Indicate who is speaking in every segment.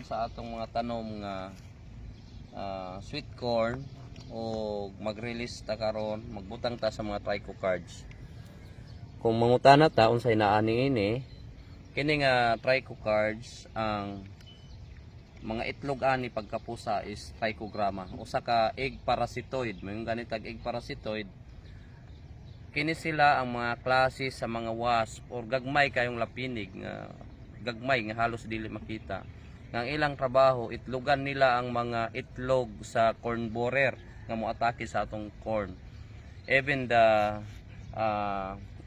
Speaker 1: sa atong mga tanom nga sweet corn o mag-release ta karon, magbutang ta sa mga trichocards. Kung mangutana ta unsay naa niini, kini nga trichocards ang mga itlog ani pagkapusa is trichogramma, usa ka egg parasitoid. Mayong ganitag egg parasitoid, kini sila ang mga klase sa mga wasp or gagmay kayong lapinig nga gagmay nga halos dili makita. Ang ilang trabaho, itlogan nila ang mga itlog sa corn borer nga moatake sa atong corn. Even the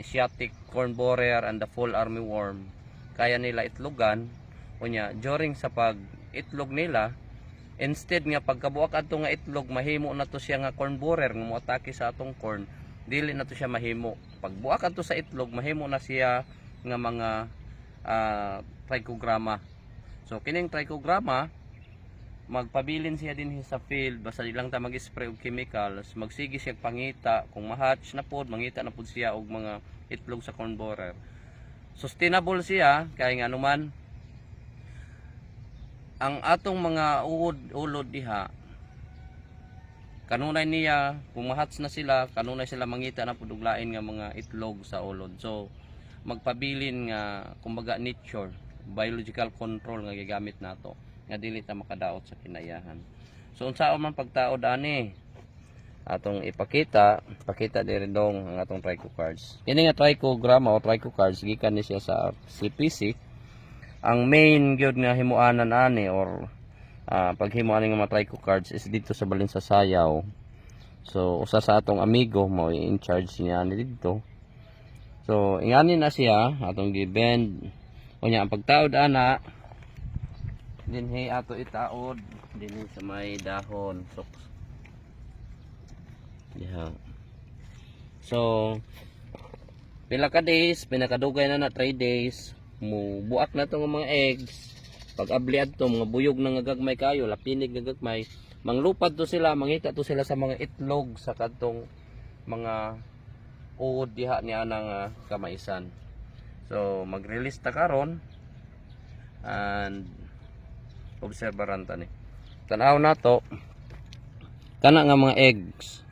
Speaker 1: Asiatic corn borer and the fall armyworm, kaya nila itlogan. Unya during sa pag itlog nila, instead nga pagkabuak adto nga itlog mahimo na to siya nga corn borer nga moatake sa atong corn, dili na to siya mahimo. Pagbuak adto sa itlog mahimo na siya nga mga trichogramma. So kining trichogramma, magpabilin siya din sa field, basta ilang ta mag-spray og chemicals, magsige siya pangita. Kung ma-hatch na pod, mangita na pod siya og mga itlog sa corn borer. Sustainable siya kay nga anuman ang atong mga ulod diha, kanunay niya kung ma-hatch na sila, kanunay sila mangita na pod og lain nga mga itlog sa ulod. So magpabilin nga kumbaga nature, biological control nga gigamit nato nga dili ta makadaot sa kinayahan. So unsaon man pagtaod ani atong ipakita diri dong ang atong trichocards. Kini nga trichogramma o trichocards gikan ni siya sa CPC. Ang main gyud nga himuanan ani or paghimuan nga mga trichocards is dito sa balin sa Sayaw. So usa sa atong amigo mao in charge niya ni dito. So ingani na siya atong gi-bend. Unya ang pagtaod ana dinhi ato itaod dinhi sa may dahon. So pila ka days, pinakadugay na 3 days, buak na tong mga eggs. Pag abli adto mga buyog na nga gagmay kayo, lapinig nga gagmay, manglupad to sila, mangita to sila sa mga itlog sa kadtong mga uod diha ni anang kamaisan. So mag-release ta karon and obserbaran ta ni. Tanaw na to kana nga mga eggs,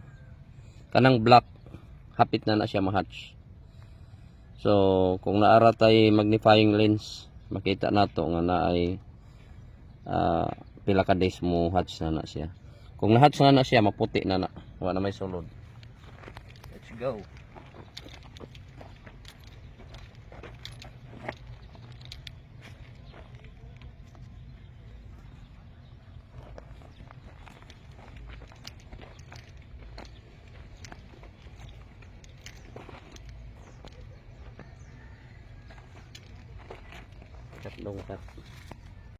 Speaker 1: kanang black, hapit na siya ma-hatch. So kung naara tay magnifying lens, makita nato nga naay pila ka days mo hatch na siya. Kung na-hatch na siya, maputi na wala na may sulod. Let's go. Tatlong cut.